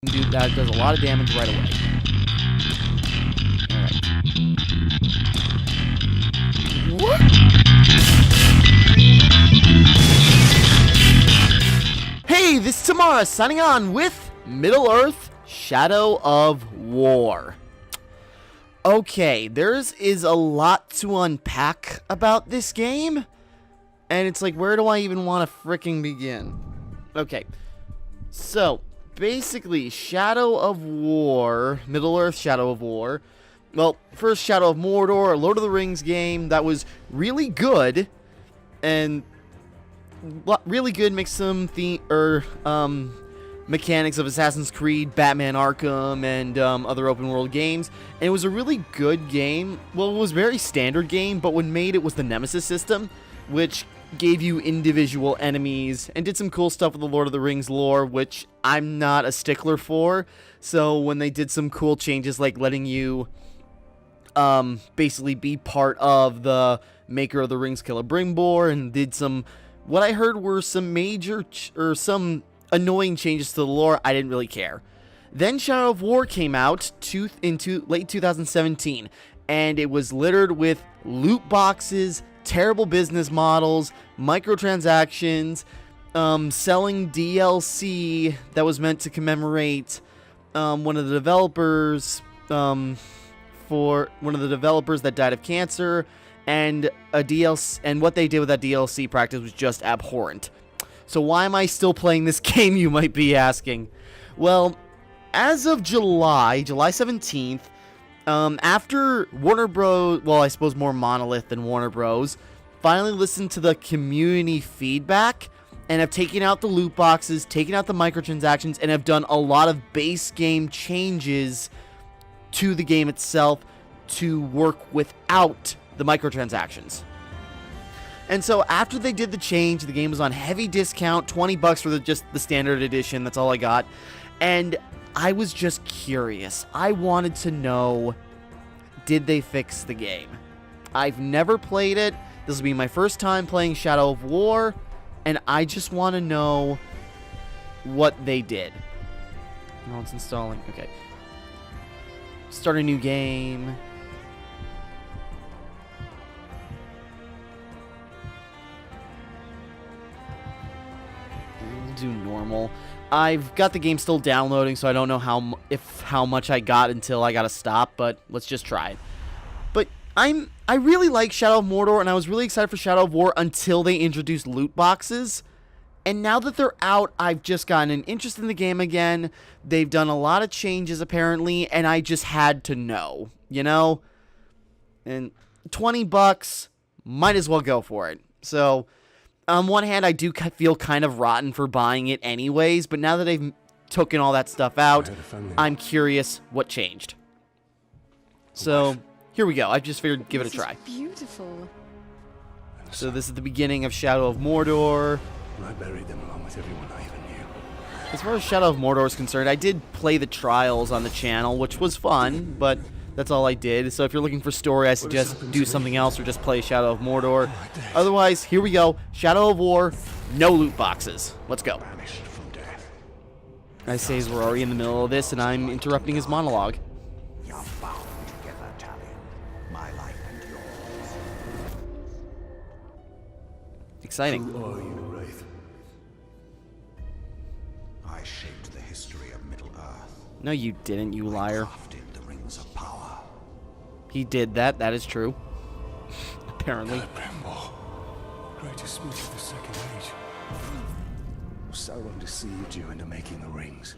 Dude, that does a lot of damage right away. Alright. What? Hey, this is Timmara signing on with Middle-earth Shadow of War. Okay, there's a lot to unpack about this game. And it's like, where do I even want to fricking begin? Okay, so basically, Shadow of War, Middle-earth Shadow of War. Well, first Shadow of Mordor, a Lord of the Rings game that was really good, and really good. Mixed some mechanics of Assassin's Creed, Batman Arkham, and other open world games. And it was a really good game. Well, it was a very standard game, but what made it was the Nemesis system, which gave you individual enemies and did some cool stuff with the Lord of the Rings lore, which I'm not a stickler for. So when they did some cool changes, like letting you basically be part of the maker of the Rings Celebrimbor, and did some, what I heard were some major some annoying changes to the lore, I didn't really care. Then Shadow of War came out into late 2017, and it was littered with loot boxes, terrible business models, microtransactions, selling DLC that was meant to commemorate one of the developers that died of cancer, and a DLC, and what they did with that DLC practice was just abhorrent. So why am I still playing this game, you might be asking? Well, as of July 17th, after Warner Bros., well, I suppose more Monolith than Warner Bros., finally listened to the community feedback and have taken out the loot boxes, taken out the microtransactions, and have done a lot of base game changes to the game itself to work without the microtransactions. And so after they did the change, the game was on heavy discount, $20 for just the standard edition. That's all I got. And I was just curious. I wanted to know, did they fix the game? I've never played it. This will be my first time playing Shadow of War, and I just want to know what they did. No, it's installing. Okay. Start a new game. We'll do normal. I've got the game still downloading, so I don't know how much I got until I gotta stop, but let's just try it. But I really like Shadow of Mordor, and I was really excited for Shadow of War until they introduced loot boxes. And now that they're out, I've just gotten an interest in the game again. They've done a lot of changes, apparently, and I just had to know, you know? And $20, might as well go for it. So on one hand, I do feel kind of rotten for buying it anyways, but now that they've taken all that stuff out, I'm curious what changed. So here we go. I just figured give it a try. Beautiful. So this is the beginning of Shadow of Mordor. I buried them along with everyone I even knew. As far as Shadow of Mordor is concerned, I did play the trials on the channel, which was fun, but that's all I did. So if you're looking for story, I suggest do something else or just play Shadow of Mordor. Otherwise, here we go. Shadow of War, no loot boxes. Let's go. I say as we're already in the middle of this, and I'm interrupting his monologue. You're bound together, Talion. My life and yours. Exciting. Who are you, Wraith? I shaped the history of Middle-earth. No, you didn't, you liar. Crafted the rings of power. He did that. That is true. Apparently. Celebrimbor, greatest smith of the Second Age. Sauron deceived you into making the rings.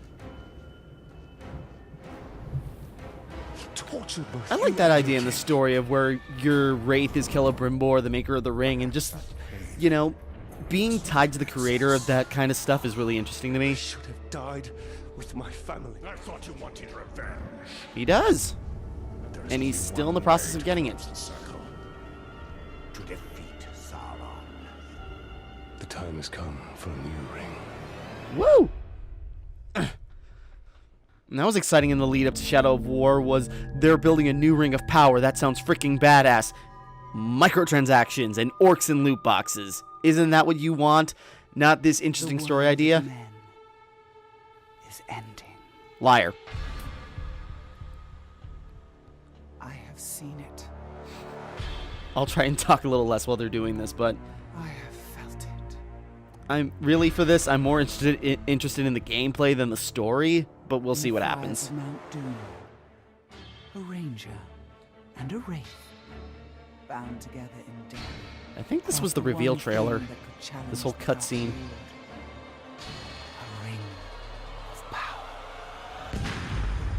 He tortured both. I like that idea in the story of where your Wraith is Celebrimbor, the maker of the ring, and just, you know, being tied to the creator of that kind of stuff is really interesting to I me. should have died with my family. I thought you wanted revenge. He does. There is And he's only still in the one process way of to getting close it. the circle. To defeat Sauron. The time has come for a new ring. Woo! And that was exciting in the lead up to Shadow of War, was they're building a new ring of power. That sounds freaking badass. Microtransactions and orcs and loot boxes. Isn't that what you want? Not this interesting story idea? Is ending. Liar. I have seen it. I'll try and talk a little less while they're doing this, but I have felt it. I'm really for this. I'm more interested in the gameplay than the story, but we'll see what In the happens. fires of Mount Doom, a ranger and a wraith bound together in death. I think this was fought the reveal one trailer. thing that could challenge This whole the Dark cutscene. Lord. A ring of power.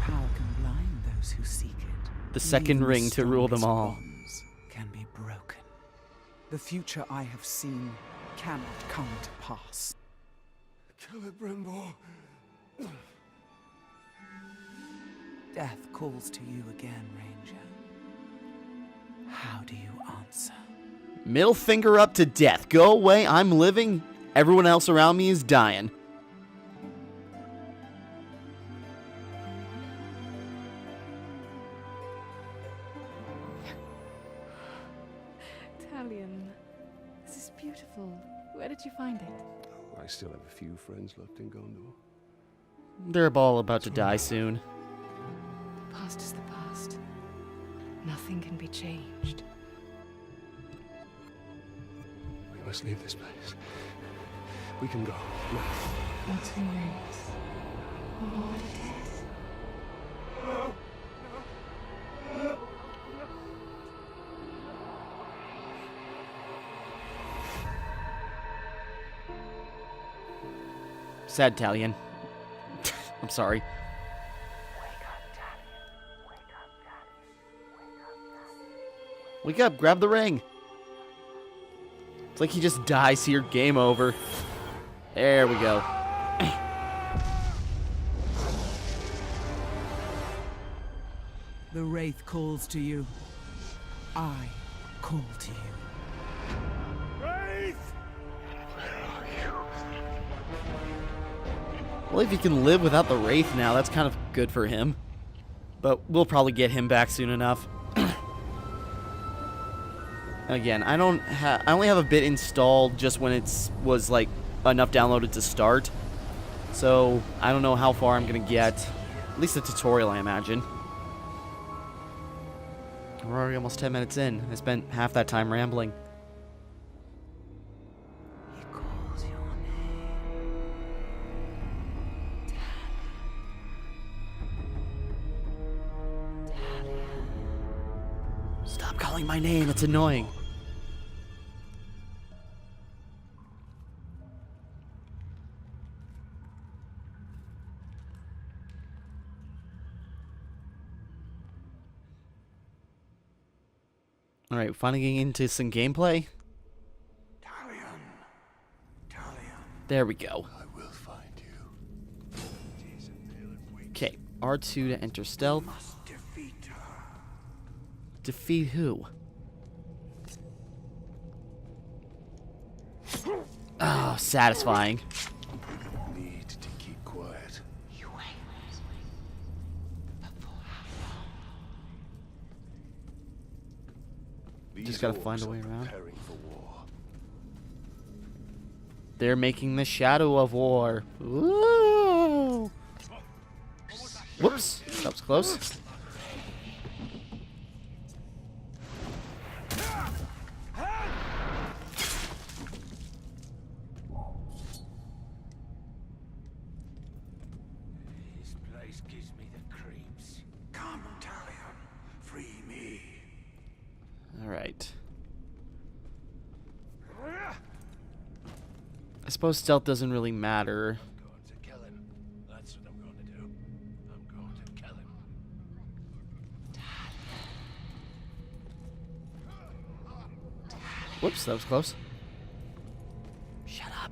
Power can blind those who seek it. The second Even ring to rule them strongest all. bonds can be broken. The future I have seen cannot come to pass. Celebrimbor. Death calls to you again, Ranger. How do you answer? Middle finger up to death. Go away. I'm living. Everyone else around me is dying. Talion, this is beautiful. Where did you find it? I still have a few friends left in Gondor. They're all about to die soon. The past is the past. Nothing can be changed. We must leave this place. We can go. Now. What's who knows? What it is. Sad Talion. I'm sorry. Wake up, Talion. Wake up, Talion. Wake up, Talion. Wake up, grab the ring. It's like he just dies here, game over. There we go. The Wraith calls to you. I call to you. Wraith! Where are you? Well, if he can live without the Wraith now, that's kind of good for him. But we'll probably get him back soon enough. Again, I only have a bit installed just when it was like enough downloaded to start. So I don't know how far I'm gonna get. At least the tutorial, I imagine. We're already almost 10 minutes in. I spent half that time rambling. He calls your name. Stop calling my name, it's annoying. Alright, finally getting into some gameplay. Talion. Talion. There we go. I will find you. Okay, R2 to enter stealth. Must defeat her. Defeat who? Oh, satisfying. Need to keep quiet. You wait. Before These Just gotta find a orcs way are around. preparing for war. They're making the Shadow of War. Ooh. Whoops, that was close. This place gives me the creeps. Come, Talion. Free me. Alright. I suppose stealth doesn't really matter. Going to kill him. That's what I'm going to do. I'm going to kill him. Whoops, that was close. Shut up.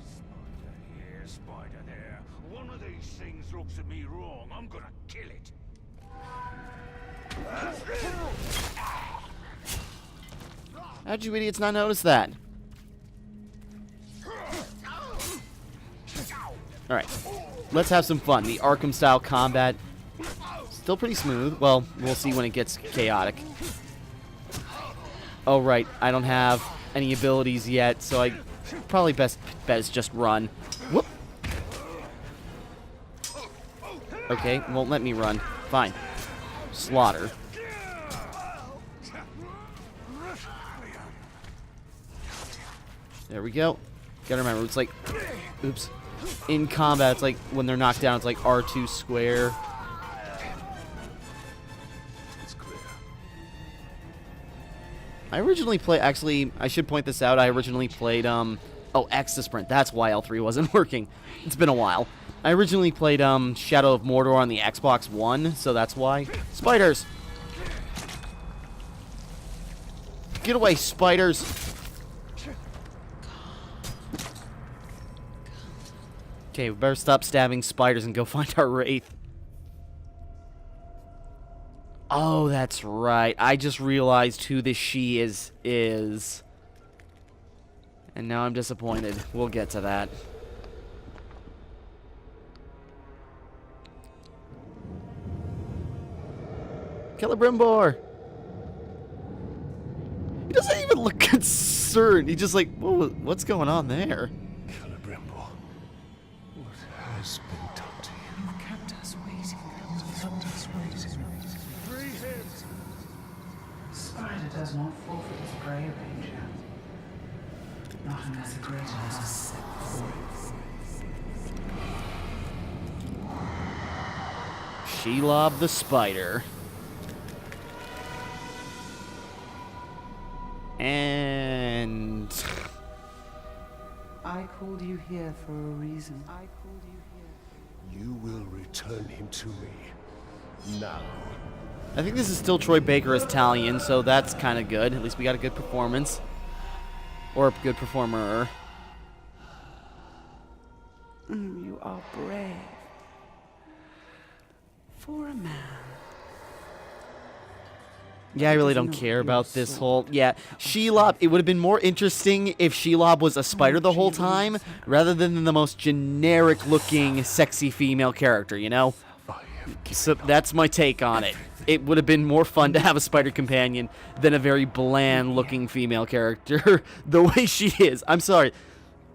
Spider here, spider there. One of these things looks at me wrong. I'm gonna kill it. How'd you idiots not notice that? Alright, let's have some fun. The Arkham-style combat, still pretty smooth. Well, we'll see when it gets chaotic. Oh, right, I don't have any abilities yet, so I probably best bet is just run. Whoop! Okay, won't let me run. Fine. Slaughter. There we go. Gotta remember, it's like... Oops. In combat, it's like when they're knocked down, it's like R2 square. It's clear. I originally played... Actually, I should point this out. I originally played, Oh, X to sprint. That's why L3 wasn't working. It's been a while. I originally played, Shadow of Mordor on the Xbox One, so that's why. Spiders! Get away, spiders! Okay, we better stop stabbing spiders and go find our wraith. Oh, that's right. I just realized who this she is. And now I'm disappointed. We'll get to that. Celebrimbor! He doesn't even look concerned. He's just like, whoa, what's going on there? Celebrimbor, what has been done to you? You kept us waiting. Free him! Spider does not forfeit his prey, Ranger. Not unless a greater has set before it. Shelob the spider. And... I called you here for a reason. You will return him to me. Now. I think this is still Troy Baker as Talion, so that's kind of good. At least we got a good performance. Or a good performer. You are brave. For a man. Yeah, I really don't care about this whole... Yeah, Shelob, it would have been more interesting if Shelob was a spider the whole time, rather than the most generic-looking, sexy female character, you know? So that's my take on it. It would have been more fun to have a spider companion than a very bland-looking female character, the way she is. I'm sorry.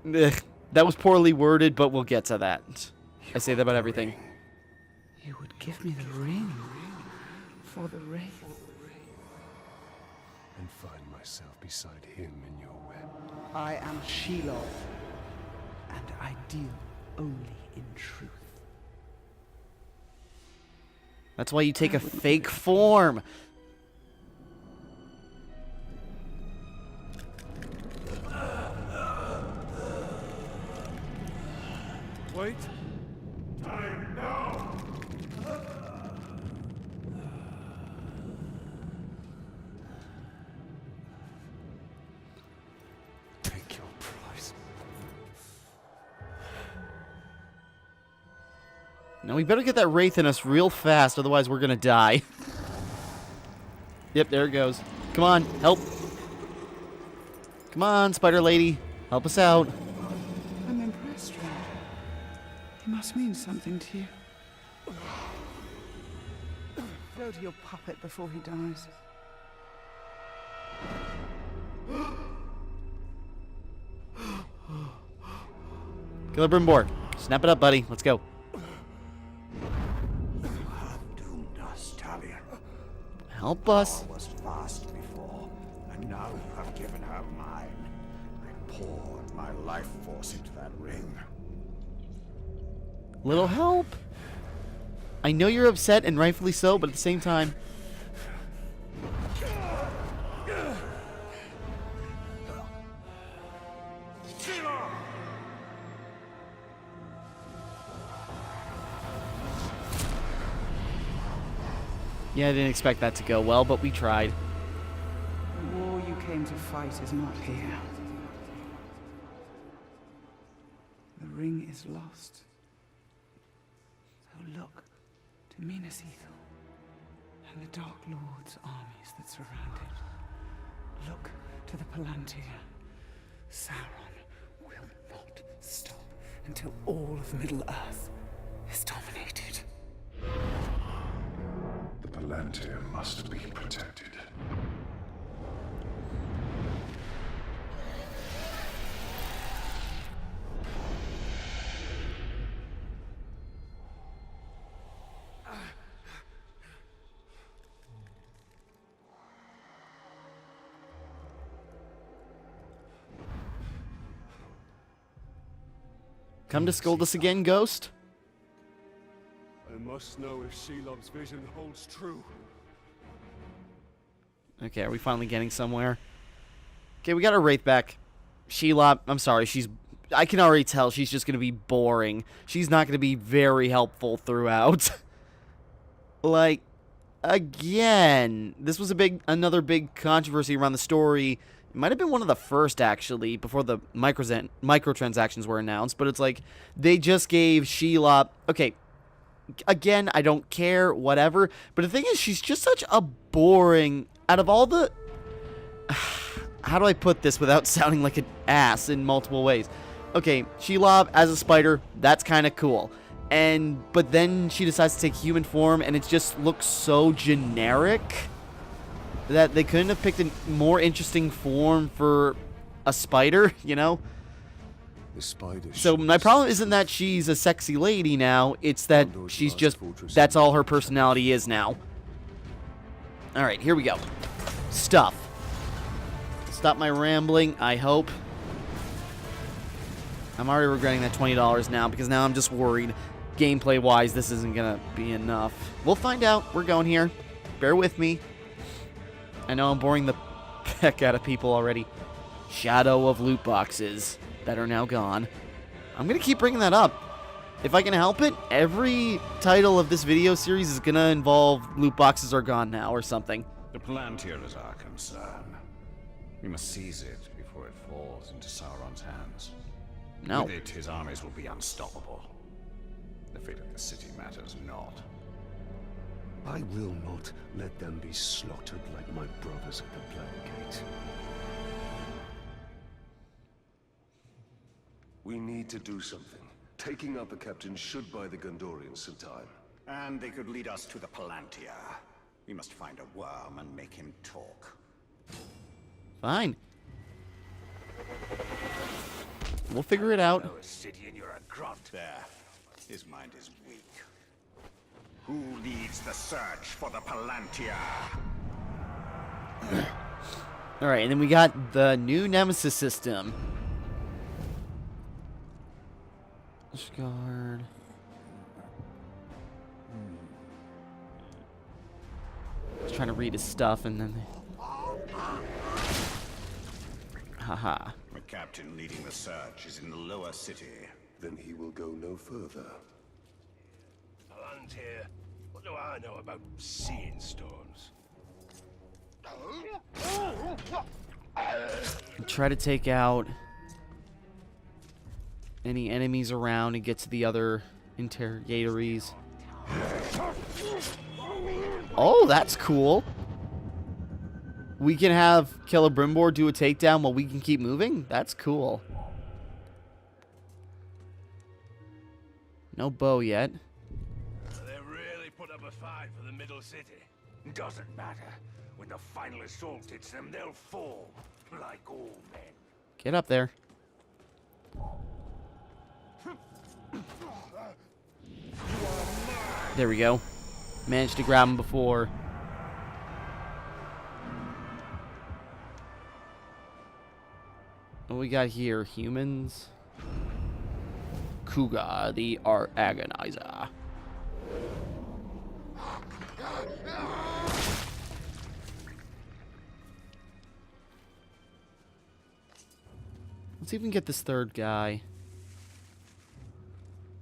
Ugh, that was poorly worded, but we'll get to that. I say that about everything. You would give me the ring for the wraith. And find myself beside him in your web. I am Shelob, and I deal only in truth. That's why you take a fake form. Wait. Time now. Take your price. Now we better get that wraith in us real fast, otherwise we're gonna die. Yep, there it goes. Come on, help. Come on, spider lady. Help us out. I'm impressed, Ranger. He must mean something to you. Go to your puppet before he dies. Celebrimbor, snap it up, buddy. Let's go. Doomed us, Talion. Help us. Was fast before, and now you have given her mine. I poured my life force into that ring. Little help. I know you're upset, and rightfully so, but at the same time... Yeah, I didn't expect that to go well, but we tried. The war you came to fight is not here. The ring is lost. So look to Minas Ithil and the Dark Lord's armies that surround it. Look to the Palantir. Sauron will not stop until all of Middle-earth is dominated. The Palantir must be protected. Come to scold us again, Ghost? I must know if Shelob's vision holds true. Okay, are we finally getting somewhere? Okay, we got our Wraith back. Shelob, I'm sorry, I can already tell she's just going to be boring. She's not going to be very helpful throughout. Like, again, this was another big controversy around the story. It might have been one of the first, actually, before the microtransactions were announced. But it's like, they just gave Shelob... Okay, again, I don't care, whatever. But the thing is, she's just such a boring... Out of all the... How do I put this without sounding like an ass in multiple ways? Okay, Shelob as a spider, that's kind of cool. But then she decides to take human form, and it just looks so generic that they couldn't have picked a more interesting form for a spider, you know? The spider. So my problem isn't that she's a sexy lady now, it's that she's just... That's all her personality is now. Alright, here we go. Stuff. Stop my rambling, I hope. I'm already regretting that $20 now, because now I'm just worried. Gameplay-wise, this isn't gonna be enough. We'll find out. We're going here. Bear with me. I know I'm boring the heck out of people already. Shadow of loot boxes that are now gone. I'm gonna keep bringing that up. If I can help it, every title of this video series is gonna involve loot boxes are gone now or something. The Palantir is our concern. We must seize it before it falls into Sauron's hands. No. With it, his armies will be unstoppable. The fate of the city matters not. I will not let them be slaughtered like my brothers at the Black Gate. We need to do something. Taking out the captain should buy the Gondorians some time. And they could lead us to the Palantir. We must find a worm and make him talk. Fine. We'll figure it out. A city and you're a grunt. There. His mind is weak. Who leads the search for the Palantir? Alright, and then we got the new Nemesis system. Guard. I was trying to read his stuff and then... Haha. The captain leading the search is in the lower city. Then he will go no further. Palantir, what do I know about seeing stones? Try to take out any enemies around and get to the other interrogatories. Oh, that's cool. We can have Celebrimbor do a takedown while we can keep moving? That's cool. No bow yet. They really put up a fight for the middle city. Doesn't matter. When the final assault hits them, they'll fall. Like all men. Get up there. There we go. Managed to grab him before. What we got here? Humans. Kuga, the art agonizer. Let's see if we can get this third guy.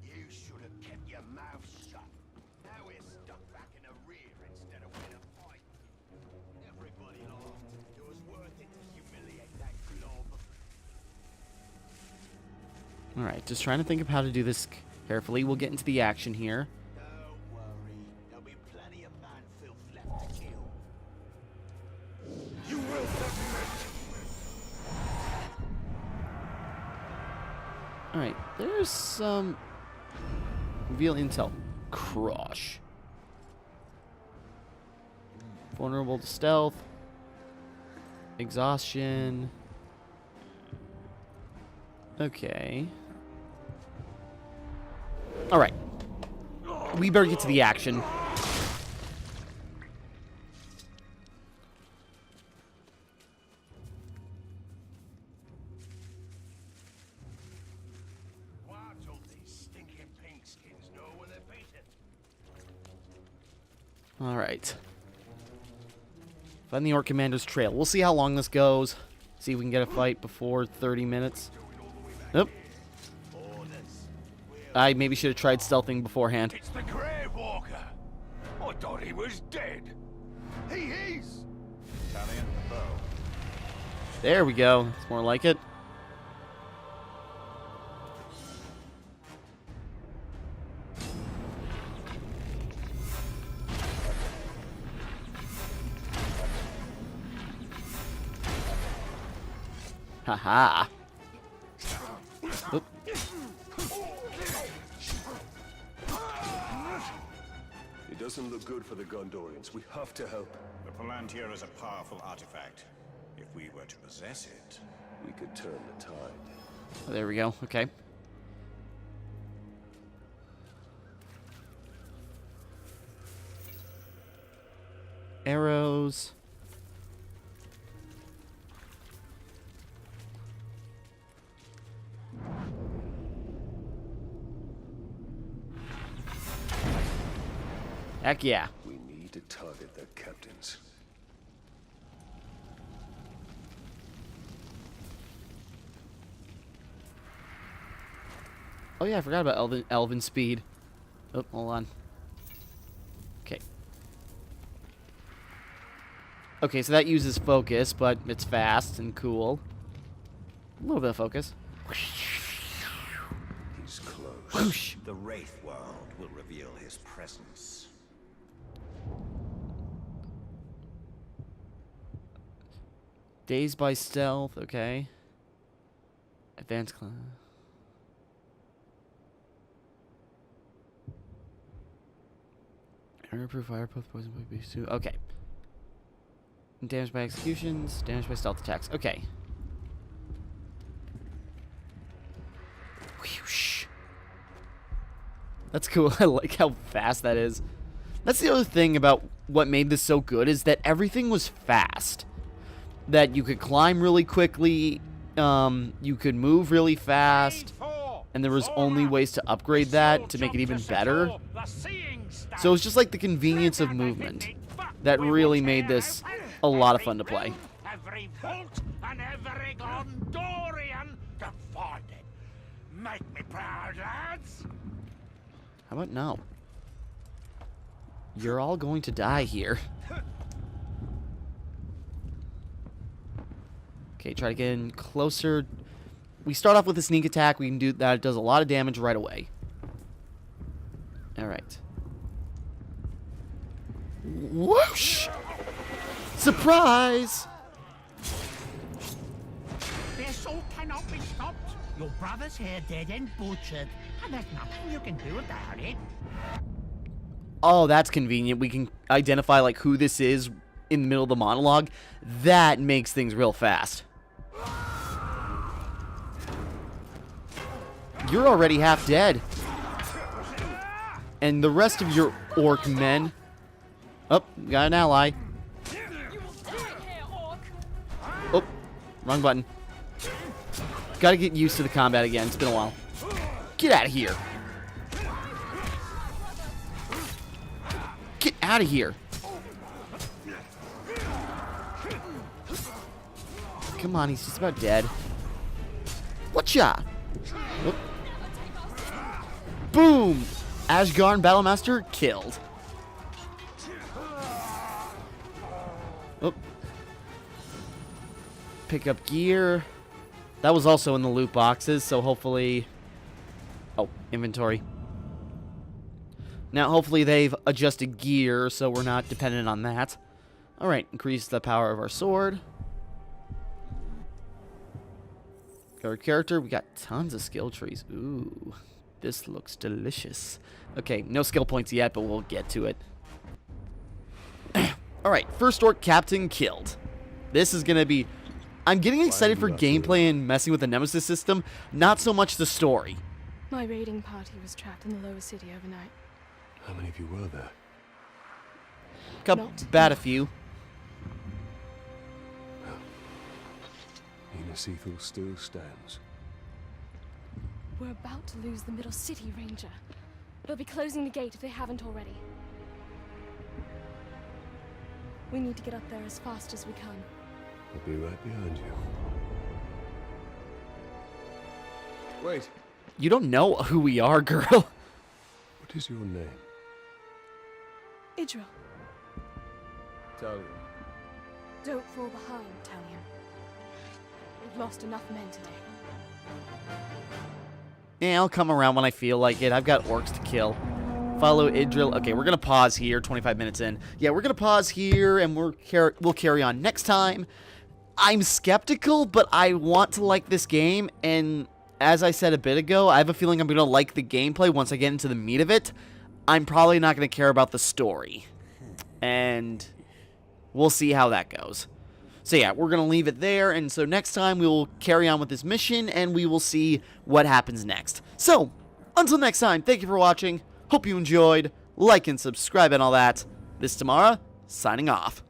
You should have kept your mouth shut. Now we're stuck back in the rear instead of winning a fight. Everybody laughed. It was worth it to humiliate that glob. Alright, just trying to think of how to do this carefully. We'll get into the action here. Don't worry. There'll be plenty of man-filth left to kill. You will submit. Alright, there's some reveal intel. Crush. Vulnerable to stealth. Exhaustion. Okay. Alright. We better get to the action. Alright. Find the Orc Commander's trail. We'll see how long this goes. See if we can get a fight before 30 minutes. Nope. I maybe should have tried stealthing beforehand. It's the Grave Walker. I thought he was dead. He is. Italian bow. There we go. It's more like it. Haha. Oop. It doesn't look good for the Gondorians. We have to help. The Palantir is a powerful artifact. If we were to possess it, We could turn the tide. Oh, there we go. Okay. Arrows. Heck yeah. We need to target their captains. Oh yeah, I forgot about Elven speed. Oh, hold on. Okay. Okay, so that uses focus, but it's fast and cool. A little bit of focus. He's close. Whoosh. the Wraith world will reveal his presence. Dazed by stealth, okay. Advanced class. Error-proof, fire-proof, poison, beast suit. Okay. Damaged by executions, damaged by stealth attacks. Okay. Whoosh. That's cool. I like how fast that is. That's the other thing about what made this so good is that everything was fast. That you could climb really quickly, you could move really fast, and there was only ways to upgrade that to make it even better. So it was just like the convenience of movement that really made this a lot of fun to play. Every vault and every Gondorian to find it. Make me proud, lads. How about no? You're all going to die here. Okay, try to get in closer. We start off with a sneak attack. We can do that. It does a lot of damage right away. Alright. Whoosh! Surprise! The assault cannot be stopped. Your brother's here dead and butchered, and there's nothing you can do about it. Oh, that's convenient. We can identify like who this is in the middle of the monologue. That makes things real fast. You're already half dead. And the rest of your orc men... Oh, got an ally. Oh, wrong button. Gotta get used to the combat again. It's been a while. Get out of here. Get out of here. Come on, he's just about dead. Whatcha? Oh. Boom! Ashgarn Battlemaster killed. Oh. Pick up gear. That was also in the loot boxes, so hopefully... Oh, inventory. Now, hopefully they've adjusted gear, so we're not dependent on that. Alright, increase the power of our sword. Got our character. We got tons of skill trees. Ooh, this looks delicious. Okay, no skill points yet, but we'll get to it. Alright, first orc captain killed. This is going to be... I'm getting excited for gameplay and messing with the Nemesis system, not so much the story. My raiding party was trapped in the lower city overnight. How many of you were there? Bad a few. Minas Ithil still stands. We're about to lose the middle city, Ranger. They'll be closing the gate if they haven't already. We need to get up there as fast as we can. I'll be right behind you. Wait, You don't know who we are, girl. what is your name? Idril, Talia. don't fall behind, Talion. We've lost enough men today. Yeah, I'll come around when I feel like it. I've got orcs to kill. Follow Idril. Okay, we're going to pause here, 25 minutes in. Yeah, we're going to pause here, and we'll carry on next time. I'm skeptical, but I want to like this game, and as I said a bit ago, I have a feeling I'm going to like the gameplay once I get into the meat of it. I'm probably not going to care about the story, and we'll see how that goes. So yeah, we're going to leave it there, and so next time we will carry on with this mission, and we will see what happens next. So, until next time, thank you for watching. Hope you enjoyed. Like and subscribe and all that. This is Timmara, signing off.